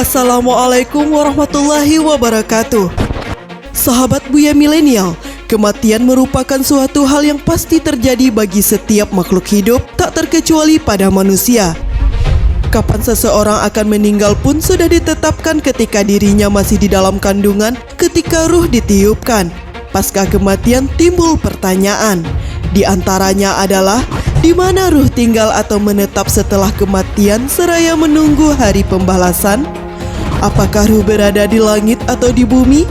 Assalamualaikum warahmatullahi wabarakatuh. Sahabat Buya Milenial, kematian merupakan suatu hal yang pasti terjadi bagi setiap makhluk hidup, tak terkecuali pada manusia. Kapan seseorang akan meninggal pun sudah ditetapkan ketika dirinya masih di dalam kandungan, ketika ruh ditiupkan. Pasca kematian timbul pertanyaan. Di antaranya adalah, di mana ruh tinggal atau menetap setelah kematian seraya menunggu hari pembalasan? Apakah ruh berada di langit atau di bumi?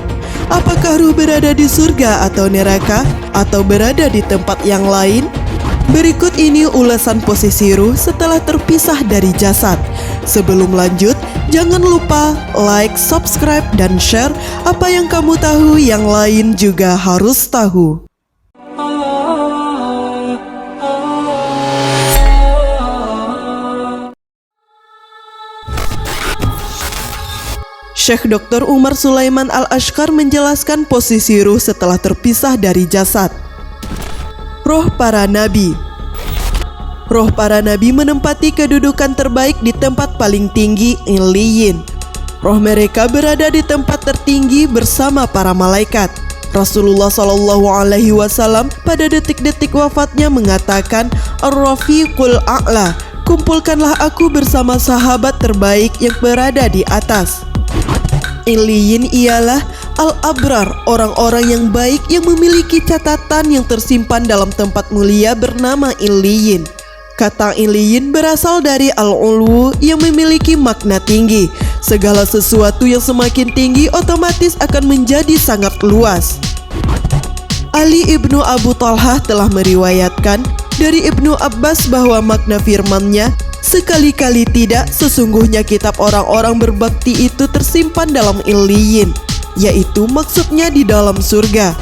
Apakah ruh berada di surga atau neraka? Atau berada di tempat yang lain? Berikut ini ulasan posisi ruh setelah terpisah dari jasad. Sebelum lanjut, jangan lupa like, subscribe, dan share. Apa yang kamu tahu, yang lain juga harus tahu. Syekh Dr. Umar Sulaiman Al-Ashqar menjelaskan posisi ruh setelah terpisah dari jasad. Roh para nabi. Roh para nabi menempati kedudukan terbaik di tempat paling tinggi, Illiyin. Roh mereka berada di tempat tertinggi bersama para malaikat. Rasulullah SAW pada detik-detik wafatnya mengatakan, Ar-Rafiqul A'la, kumpulkanlah aku bersama sahabat terbaik yang berada di atas. Illiyin ialah Al-Abrar, orang-orang yang baik yang memiliki catatan yang tersimpan dalam tempat mulia bernama Illiyin. Kata Illiyin berasal dari Al-Ulu yang memiliki makna tinggi. Segala sesuatu yang semakin tinggi otomatis akan menjadi sangat luas. Ali ibnu Abu Talhah telah meriwayatkan dari Ibnu Abbas bahwa makna firman-Nya, sekali-kali tidak, sesungguhnya kitab orang-orang berbakti itu tersimpan dalam Illiyin, yaitu maksudnya di dalam surga.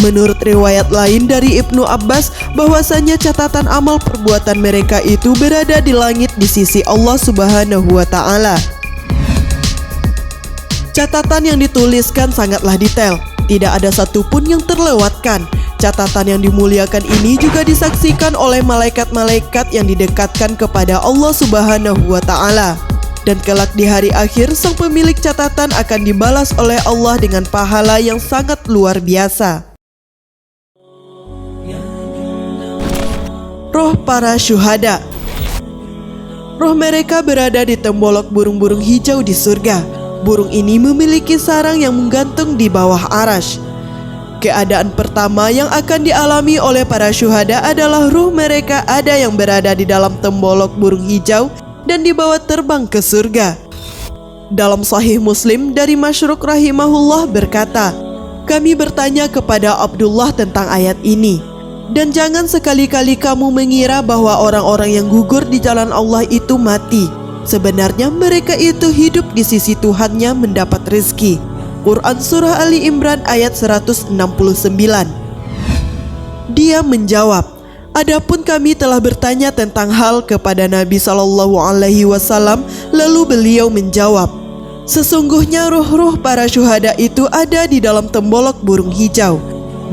Menurut riwayat lain dari Ibnu Abbas, bahwasanya catatan amal perbuatan mereka itu berada di langit di sisi Allah Subhanahu wa Ta'ala. Catatan yang dituliskan sangatlah detail, tidak ada satupun yang terlewatkan. Catatan yang dimuliakan ini juga disaksikan oleh malaikat-malaikat yang didekatkan kepada Allah Subhanahu wa Ta'ala. Dan kelak di hari akhir, sang pemilik catatan akan dibalas oleh Allah dengan pahala yang sangat luar biasa. Roh para syuhada. Roh mereka berada di tembolok burung-burung hijau di surga. Burung ini memiliki sarang yang menggantung di bawah arasy. Keadaan pertama yang akan dialami oleh para syuhada adalah ruh mereka ada yang berada di dalam tembolok burung hijau dan dibawa terbang ke surga. Dalam Sahih Muslim dari Masyruk rahimahullah berkata, kami bertanya kepada Abdullah tentang ayat ini, dan jangan sekali-kali kamu mengira bahwa orang-orang yang gugur di jalan Allah itu mati. Sebenarnya mereka itu hidup di sisi Tuhannya mendapat rezeki. Quran Surah Ali Imran ayat 169. Dia menjawab, adapun kami telah bertanya tentang hal kepada Nabi SAW, lalu beliau menjawab, sesungguhnya ruh-ruh para syuhada itu ada di dalam tembolok burung hijau.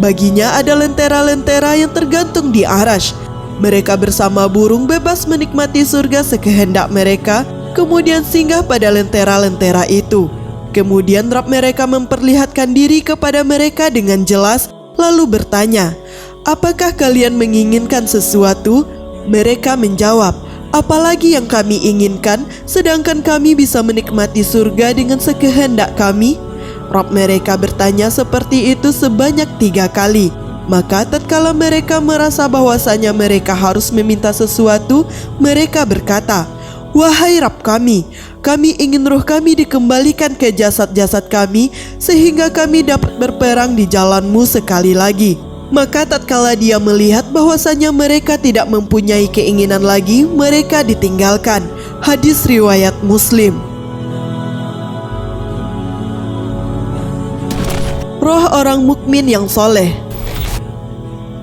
Baginya ada lentera-lentera yang tergantung di arasy. Mereka bersama burung bebas menikmati surga sekehendak mereka, kemudian singgah pada lentera-lentera itu. Kemudian Rabb mereka memperlihatkan diri kepada mereka dengan jelas, lalu bertanya, apakah kalian menginginkan sesuatu? Mereka menjawab, apalagi yang kami inginkan, sedangkan kami bisa menikmati surga dengan sekehendak kami? Rabb mereka bertanya seperti itu sebanyak 3 kali. Maka tatkala mereka merasa bahwasanya mereka harus meminta sesuatu, mereka berkata, wahai Rabb kami ingin ruh kami dikembalikan ke jasad-jasad kami, sehingga kami dapat berperang di jalan-Mu sekali lagi. Maka tatkala dia melihat bahwasanya mereka tidak mempunyai keinginan lagi, mereka ditinggalkan. Hadis riwayat Muslim. Roh orang mukmin yang soleh.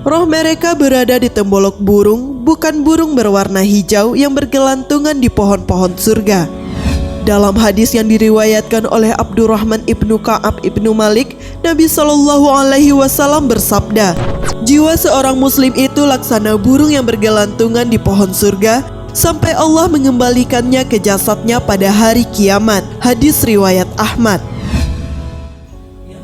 Roh mereka berada di tembolok burung, bukan burung berwarna hijau yang bergelantungan di pohon-pohon surga. Dalam hadis yang diriwayatkan oleh Abdurrahman ibnu Ka'ab ibnu Malik, Nabi SAW bersabda, jiwa seorang muslim itu laksana burung yang bergelantungan di pohon surga, sampai Allah mengembalikannya ke jasadnya pada hari kiamat. Hadis riwayat Ahmad.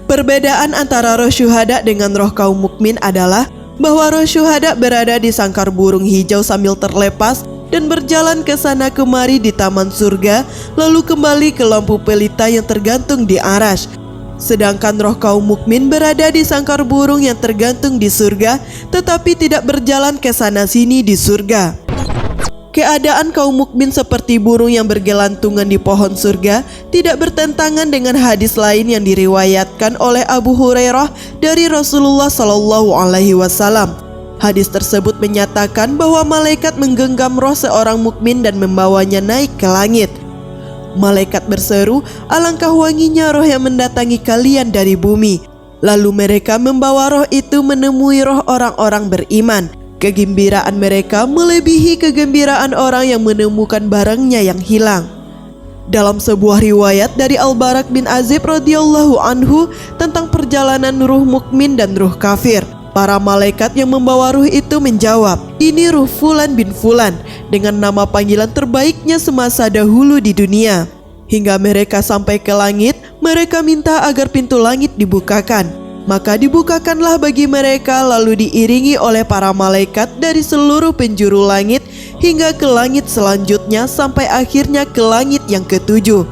Perbedaan antara roh syuhada dengan roh kaum mukmin adalah bahwa roh syuhada berada di sangkar burung hijau sambil terlepas dan berjalan ke sana kemari di taman surga, lalu kembali ke lampu pelita yang tergantung di arasy. Sedangkan roh kaum mukmin berada di sangkar burung yang tergantung di surga, tetapi tidak berjalan ke sana sini di surga. Keadaan kaum mukmin seperti burung yang bergelantungan di pohon surga tidak bertentangan dengan hadis lain yang diriwayatkan oleh Abu Hurairah dari Rasulullah SAW. Hadis tersebut menyatakan bahwa malaikat menggenggam roh seorang mukmin dan membawanya naik ke langit. Malaikat berseru, "Alangkah wanginya roh yang mendatangi kalian dari bumi." Lalu mereka membawa roh itu menemui roh orang-orang beriman. Kegembiraan mereka melebihi kegembiraan orang yang menemukan barangnya yang hilang. Dalam sebuah riwayat dari Al-Barak bin Azib radhiyallahu anhu tentang perjalanan ruh mukmin dan ruh kafir, para malaikat yang membawa ruh itu menjawab, "Ini ruh Fulan bin Fulan," dengan nama panggilan terbaiknya semasa dahulu di dunia. Hingga mereka sampai ke langit, mereka minta agar pintu langit dibukakan. Maka dibukakanlah bagi mereka, lalu diiringi oleh para malaikat dari seluruh penjuru langit hingga ke langit selanjutnya sampai akhirnya ke langit yang ketujuh.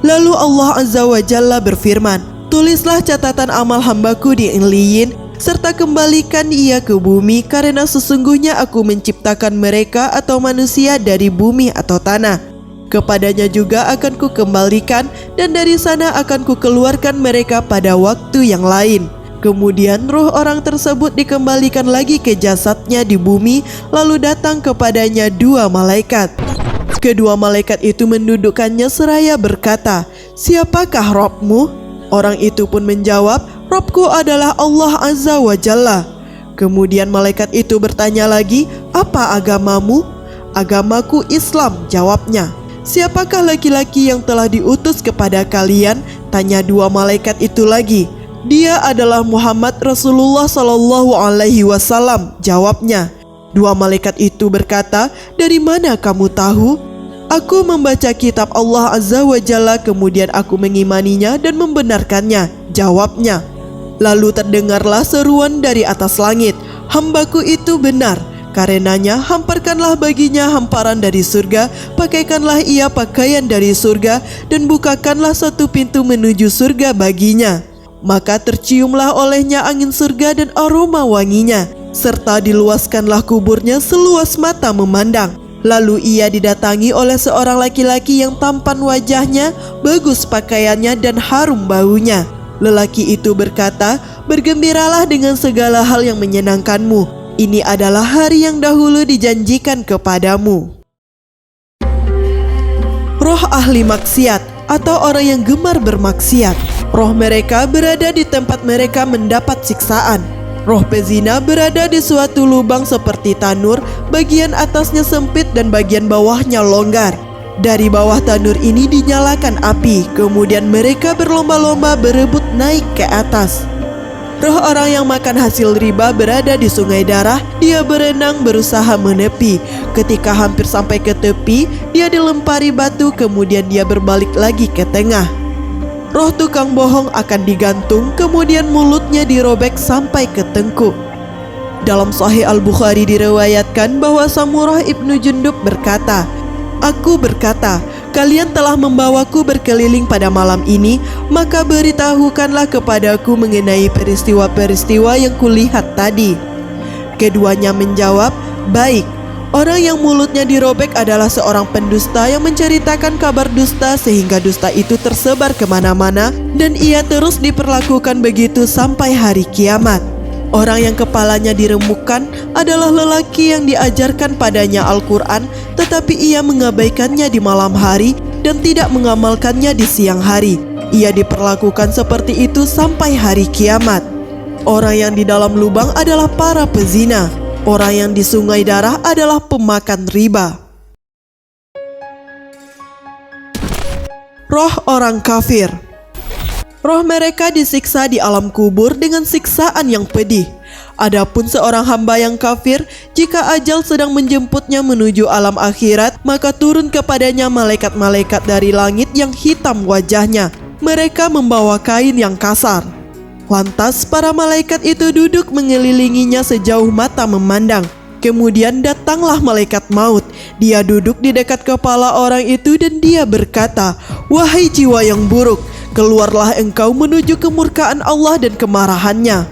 Lalu Allah Azza wa Jalla berfirman, "Tulislah catatan amal hambaku di Illiyin, serta kembalikan ia ke bumi, karena sesungguhnya aku menciptakan mereka atau manusia dari bumi atau tanah. Kepadanya juga akan kukembalikan, dan dari sana akan kukeluarkan mereka pada waktu yang lain." Kemudian roh orang tersebut dikembalikan lagi ke jasadnya di bumi, lalu datang kepadanya dua malaikat. Kedua malaikat itu mendudukkannya seraya berkata, "Siapakah Rabbmu?" Orang itu pun menjawab, "Rabbku adalah Allah Azza wa Jalla." Kemudian malaikat itu bertanya lagi, "Apa agamamu?" "Agamaku Islam," jawabnya. "Siapakah laki-laki yang telah diutus kepada kalian?" tanya dua malaikat itu lagi. "Dia adalah Muhammad Rasulullah SAW," jawabnya. Dua malaikat itu berkata, "Dari mana kamu tahu?" "Aku membaca kitab Allah Azza wa Jalla, kemudian aku mengimaninya dan membenarkannya," jawabnya. Lalu terdengarlah seruan dari atas langit, "Hambaku itu benar, karenanya hamparkanlah baginya hamparan dari surga, pakaikanlah ia pakaian dari surga, dan bukakanlah satu pintu menuju surga baginya." Maka terciumlah olehnya angin surga dan aroma wanginya, serta diluaskanlah kuburnya seluas mata memandang. Lalu ia didatangi oleh seorang laki-laki yang tampan wajahnya, bagus pakaiannya, dan harum baunya. Lelaki itu berkata, "Bergembiralah dengan segala hal yang menyenangkanmu. Ini adalah hari yang dahulu dijanjikan kepadamu." Roh ahli maksiat atau orang yang gemar bermaksiat. Roh mereka berada di tempat mereka mendapat siksaan. Roh pezina berada di suatu lubang seperti tanur, bagian atasnya sempit dan bagian bawahnya longgar. Dari bawah tanur ini dinyalakan api, kemudian mereka berlomba-lomba berebut naik ke atas. Roh orang yang makan hasil riba berada di sungai darah, dia berenang berusaha menepi. Ketika hampir sampai ke tepi, dia dilempari batu, kemudian dia berbalik lagi ke tengah. Roh tukang bohong akan digantung, kemudian mulutnya dirobek sampai ke tengkuk. Dalam Sahih Al-Bukhari diriwayatkan bahwa Samurah ibnu Jundub berkata, "Aku berkata, kalian telah membawaku berkeliling pada malam ini, maka beritahukanlah kepadaku mengenai peristiwa-peristiwa yang kulihat tadi." Keduanya menjawab, "Baik." Orang yang mulutnya dirobek adalah seorang pendusta yang menceritakan kabar dusta sehingga dusta itu tersebar kemana-mana, dan ia terus diperlakukan begitu sampai hari kiamat. Orang yang kepalanya diremukkan adalah lelaki yang diajarkan padanya Al-Quran, tetapi ia mengabaikannya di malam hari dan tidak mengamalkannya di siang hari. Ia diperlakukan seperti itu sampai hari kiamat. Orang yang di dalam lubang adalah para pezina. Orang yang di sungai darah adalah pemakan riba. Roh orang kafir. Roh mereka disiksa di alam kubur dengan siksaan yang pedih. Adapun seorang hamba yang kafir, jika ajal sedang menjemputnya menuju alam akhirat, maka turun kepadanya malaikat-malaikat dari langit yang hitam wajahnya. Mereka membawa kain yang kasar. Lantas para malaikat itu duduk mengelilinginya sejauh mata memandang. Kemudian datanglah malaikat maut. Dia duduk di dekat kepala orang itu dan dia berkata, "Wahai jiwa yang buruk, keluarlah engkau menuju kemurkaan Allah dan kemarahannya."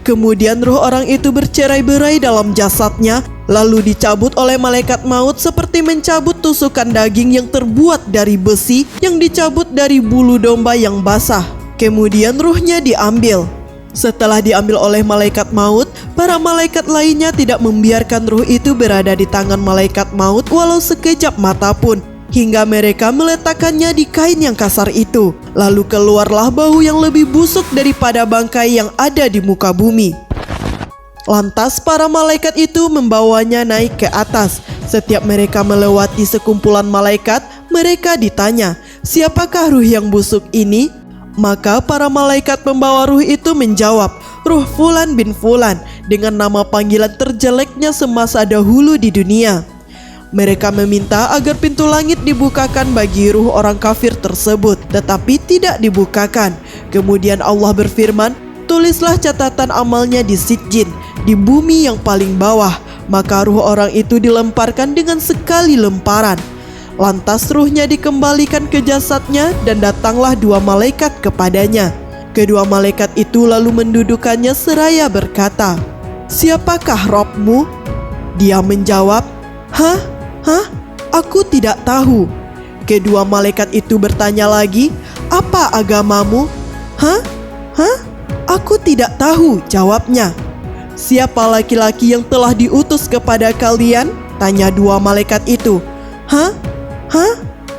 Kemudian ruh orang itu bercerai-berai dalam jasadnya, lalu dicabut oleh malaikat maut seperti mencabut tusukan daging yang terbuat dari besi yang dicabut dari bulu domba yang basah. Kemudian ruhnya diambil. Setelah diambil oleh malaikat maut, para malaikat lainnya tidak membiarkan ruh itu berada di tangan malaikat maut walau sekejap mata pun, hingga mereka meletakkannya di kain yang kasar itu. Lalu keluarlah bau yang lebih busuk daripada bangkai yang ada di muka bumi. Lantas para malaikat itu membawanya naik ke atas. Setiap mereka melewati sekumpulan malaikat, mereka ditanya, "Siapakah ruh yang busuk ini?" Maka para malaikat pembawa ruh itu menjawab, "Ruh Fulan bin Fulan," dengan nama panggilan terjeleknya semasa dahulu di dunia. Mereka meminta agar pintu langit dibukakan bagi ruh orang kafir tersebut, tetapi tidak dibukakan. Kemudian Allah berfirman, "Tulislah catatan amalnya di Sijjin, di bumi yang paling bawah." Maka ruh orang itu dilemparkan dengan sekali lemparan. Lantas ruhnya dikembalikan ke jasadnya dan datanglah dua malaikat kepadanya. Kedua malaikat itu lalu mendudukannya seraya berkata, "Siapakah Rabbmu?" Dia menjawab, Hah? Aku tidak tahu." Kedua malaikat itu bertanya lagi, "Apa agamamu?" Hah? Aku tidak tahu," jawabnya. "Siapa laki-laki yang telah diutus kepada kalian?" tanya dua malaikat itu. Hah?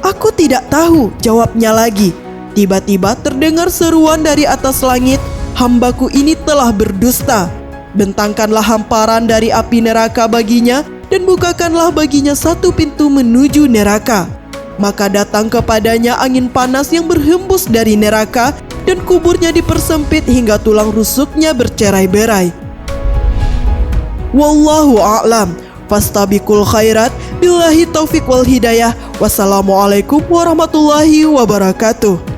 Aku tidak tahu," jawabnya lagi. Tiba-tiba terdengar seruan dari atas langit, "Hambaku ini telah berdusta. Bentangkanlah hamparan dari api neraka baginya dan bukakanlah baginya satu pintu menuju neraka." Maka datang kepadanya angin panas yang berhembus dari neraka dan kuburnya dipersempit hingga tulang rusuknya bercerai-berai. Wallahu a'lam. Fastabiqul khairat. Billahi taufik wal hidayah. Wassalamualaikum warahmatullahi wabarakatuh.